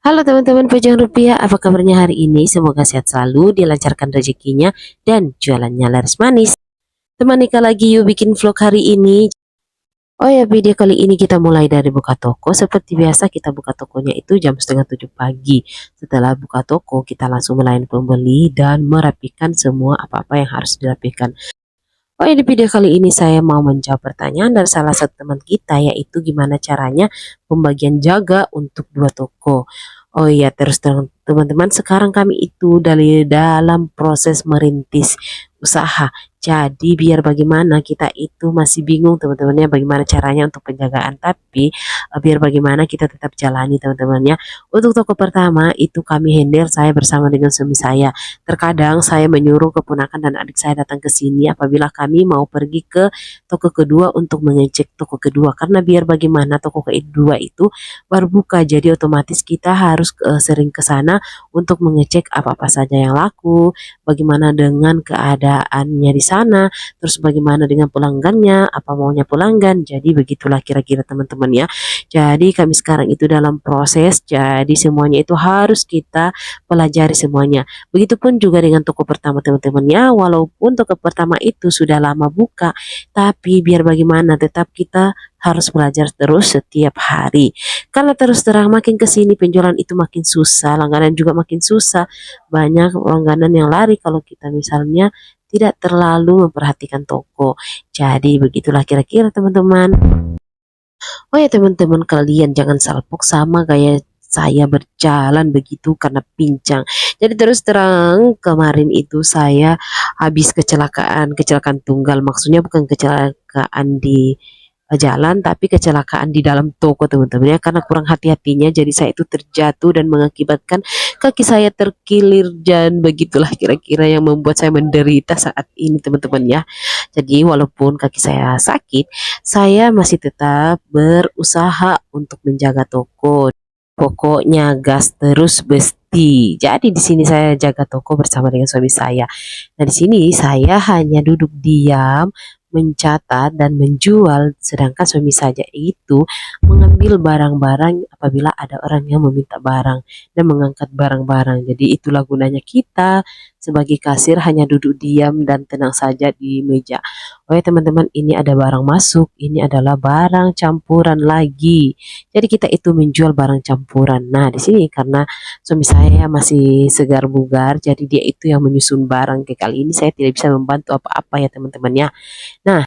Halo teman-teman Pejuang Rupiah, apa kabarnya hari ini? Semoga sehat selalu, dilancarkan rezekinya, dan jualannya laris manis. Teman Nika lagi yuk bikin vlog hari ini. Oh ya, video kali ini kita mulai dari buka toko. Seperti biasa kita buka tokonya itu jam setengah 7 pagi. Setelah buka toko, kita langsung melayani pembeli dan merapikan semua apa-apa yang harus dirapikan. Oh ya, di video kali ini saya mau menjawab pertanyaan dari salah satu teman kita, yaitu gimana caranya pembagian jaga untuk dua toko. Oh iya, terus terang teman-teman, sekarang kami itu dari dalam proses merintis usaha. Jadi biar bagaimana kita itu masih bingung teman-temannya bagaimana caranya untuk penjagaan. Tapi biar bagaimana kita tetap jalani teman-temannya. Untuk toko pertama itu kami handle saya bersama dengan suami saya. Terkadang saya menyuruh keponakan dan adik saya datang ke sini apabila kami mau pergi ke toko kedua untuk mengecek toko kedua. Karena biar bagaimana toko kedua itu baru buka, jadi otomatis kita harus sering ke sana untuk mengecek apa-apa saja yang laku, bagaimana dengan keadaannya di sana, terus bagaimana dengan pelanggannya, apa maunya pelanggan. Jadi begitulah kira-kira teman-teman ya. Jadi kami sekarang itu dalam proses, jadi semuanya itu harus kita pelajari semuanya. Begitupun juga dengan toko pertama teman-teman ya, walaupun toko pertama itu sudah lama buka, tapi biar bagaimana tetap kita harus belajar terus setiap hari. Karena terus terang makin ke sini penjualan itu makin susah, langganan juga makin susah. Banyak langganan yang lari kalau kita misalnya tidak terlalu memperhatikan toko. Jadi begitulah kira-kira teman-teman. Oh ya teman-teman, kalian jangan salpok sama gaya saya berjalan begitu karena pincang. Jadi terus terang kemarin itu saya habis kecelakaan tunggal. Maksudnya bukan kecelakaan di jalan tapi kecelakaan di dalam toko teman-teman ya, karena kurang hati-hatinya jadi saya itu terjatuh dan mengakibatkan kaki saya terkilir, dan begitulah kira-kira yang membuat saya menderita saat ini teman-teman ya. Jadi walaupun kaki saya sakit, saya masih tetap berusaha untuk menjaga toko. Pokoknya gas terus besti. Jadi di sini saya jaga toko bersama dengan suami saya. Nah, di sini saya hanya duduk diam, mencatat dan menjual, sedangkan suami saja itu mengambil barang-barang apabila ada orang yang meminta barang dan mengangkat barang-barang. Jadi itulah gunanya kita sebagai kasir hanya duduk diam dan tenang saja di meja. Oh ya teman-teman, ini ada barang masuk, ini adalah barang campuran lagi. Jadi kita itu menjual barang campuran. Nah, di sini karena suami saya masih segar bugar, jadi dia itu yang menyusun barang. Ke kali ini saya tidak bisa membantu apa-apa ya teman-teman ya. Nah,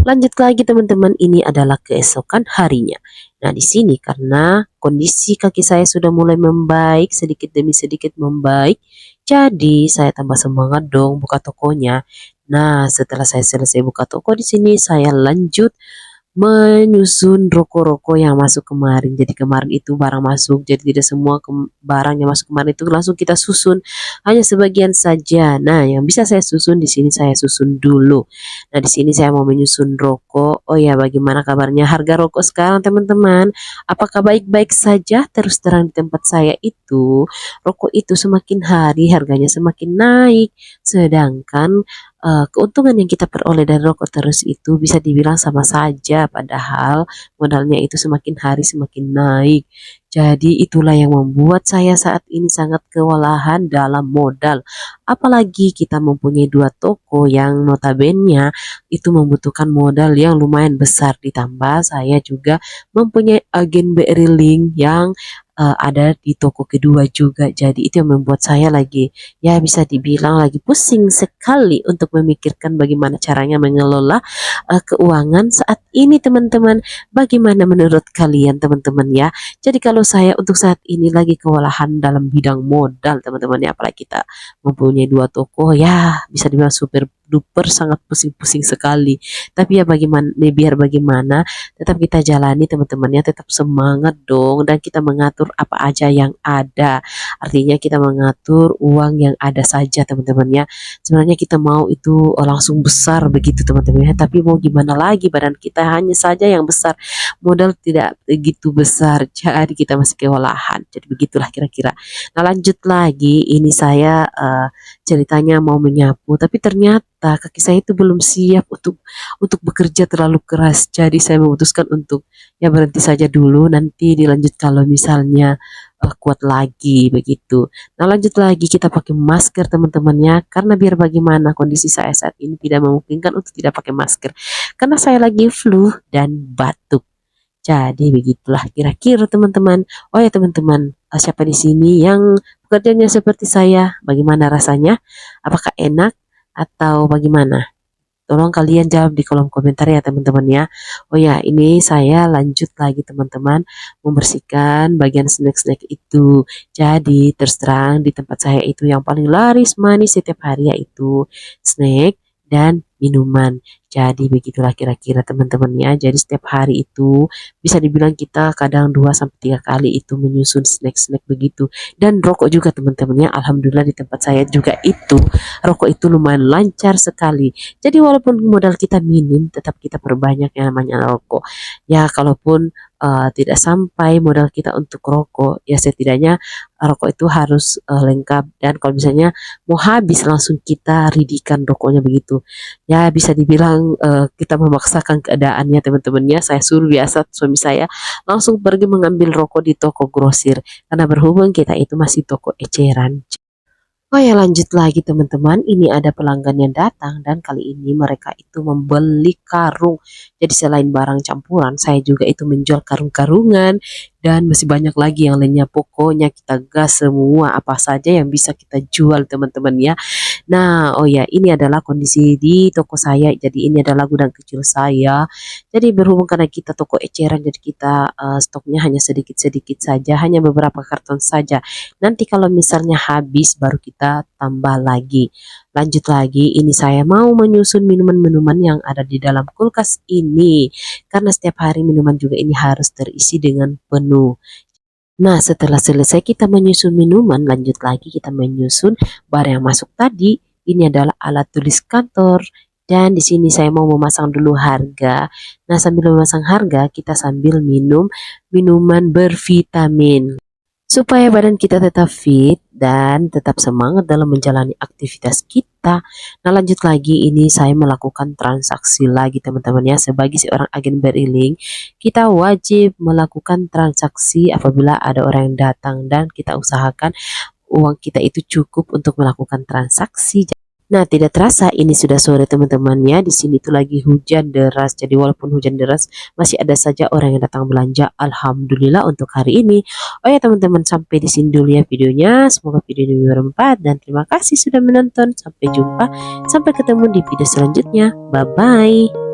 lanjut lagi teman-teman, ini adalah keesokan harinya. Nah, di sini karena kondisi kaki saya sudah mulai membaik, sedikit demi sedikit membaik, jadi saya tambah semangat dong buka tokonya. Nah, setelah saya selesai buka toko di sini, saya lanjut menyusun roko-roko yang masuk kemarin. Jadi kemarin itu barang masuk, jadi tidak semua barang yang masuk kemarin itu langsung kita susun, hanya sebagian saja. Nah, yang bisa saya susun di sini saya susun dulu. Nah, di sini saya mau menyusun roko. Oh ya, bagaimana kabarnya harga rokok sekarang teman-teman? Apakah baik-baik saja? Terus terang di tempat saya itu, rokok itu semakin hari harganya semakin naik, sedangkan keuntungan yang kita peroleh dari rokok terus itu bisa dibilang sama saja, padahal modalnya itu semakin hari semakin naik. Jadi itulah yang membuat saya saat ini sangat kewalahan dalam modal. Apalagi kita mempunyai dua toko yang notabene itu membutuhkan modal yang lumayan besar. Ditambah saya juga mempunyai agen BRI Link yang ada di toko kedua juga. Jadi itu yang membuat saya lagi, ya bisa dibilang lagi pusing sekali untuk memikirkan bagaimana caranya mengelola keuangan saat ini teman-teman. Bagaimana menurut kalian teman-teman ya? Jadi kalau saya untuk saat ini lagi kewalahan dalam bidang modal teman-teman ya, apalagi kita mempunyai dua toko, ya bisa dibilang super duper sangat pusing-pusing sekali. Tapi ya bagaimana, biar bagaimana tetap kita jalani teman-teman ya, tetap semangat dong, dan kita mengatur apa aja yang ada. Artinya kita mengatur uang yang ada saja teman-teman ya. Sebenarnya kita mau itu langsung besar begitu teman-teman ya, tapi mau gimana lagi, badan kita hanya saja yang besar, modal tidak begitu besar, jadi kita masih kewalahan. Jadi begitulah kira-kira. Nah, lanjut lagi, ini saya ceritanya mau menyapu, tapi ternyata kaki saya itu belum siap untuk bekerja terlalu keras. Jadi saya memutuskan untuk ya berhenti saja dulu, nanti dilanjut kalau misalnya kuat lagi begitu. Nah, lanjut lagi kita pakai masker teman-teman ya, karena biar bagaimana kondisi saya saat ini tidak memungkinkan untuk tidak pakai masker karena saya lagi flu dan batuk. Jadi begitulah kira-kira teman-teman. Oh ya teman-teman, siapa di sini yang pekerjaannya seperti saya? Bagaimana rasanya? Apakah enak atau bagaimana? Tolong kalian jawab di kolom komentar ya teman-teman ya. Oh ya, ini saya lanjut lagi teman-teman membersihkan bagian snack-snack itu. Jadi terus terang di tempat saya itu yang paling laris manis setiap hari yaitu snack dan minuman. Jadi begitulah kira-kira teman-teman ya. Jadi setiap hari itu bisa dibilang kita kadang 2 sampai 3 kali itu menyusun snack-snack begitu. Dan rokok juga teman-teman ya. Alhamdulillah di tempat saya juga itu rokok itu lumayan lancar sekali. Jadi walaupun modal kita minim, tetap kita perbanyak yang namanya rokok. Ya kalaupun tidak sampai modal kita untuk rokok, ya setidaknya rokok itu harus lengkap. Dan kalau misalnya mau habis langsung kita ridikan rokoknya begitu. Ya bisa dibilang kita memaksakan keadaannya teman-temannya. Saya suruh biasa suami saya langsung pergi mengambil rokok di toko grosir. Karena berhubung kita itu masih toko eceran. Oh ya lanjut lagi teman-teman, ini ada pelanggan yang datang dan kali ini mereka itu membeli karung. Jadi selain barang campuran, saya juga itu menjual karung-karungan dan masih banyak lagi yang lainnya. Pokoknya kita gas semua apa saja yang bisa kita jual teman-teman ya. Nah, oh ya, ini adalah kondisi di toko saya. Jadi ini adalah gudang kecil saya. Jadi berhubung karena kita toko eceran, jadi kita stoknya hanya sedikit-sedikit saja, hanya beberapa karton saja. Nanti kalau misalnya habis baru kita tambah lagi. Lanjut lagi, ini saya mau menyusun minuman-minuman yang ada di dalam kulkas ini. Karena setiap hari minuman juga ini harus terisi dengan penuh. Nah, setelah selesai kita menyusun minuman, lanjut lagi kita menyusun barang yang masuk tadi. Ini adalah alat tulis kantor. Dan di sini saya mau memasang dulu harga. Nah, sambil memasang harga, kita sambil minum minuman bervitamin supaya badan kita tetap fit dan tetap semangat dalam menjalani aktivitas kita. Nah, lanjut lagi ini saya melakukan transaksi lagi teman-teman ya. Sebagai seorang agen beriling, kita wajib melakukan transaksi apabila ada orang yang datang dan kita usahakan uang kita itu cukup untuk melakukan transaksi. Nah, tidak terasa ini sudah sore teman-teman ya. Di sini tuh lagi hujan deras. Jadi walaupun hujan deras, masih ada saja orang yang datang belanja. Alhamdulillah untuk hari ini. Oh ya teman-teman, sampai di sini dulu ya videonya. Semoga video ini bermanfaat dan terima kasih sudah menonton. Sampai jumpa. Sampai ketemu di video selanjutnya. Bye bye.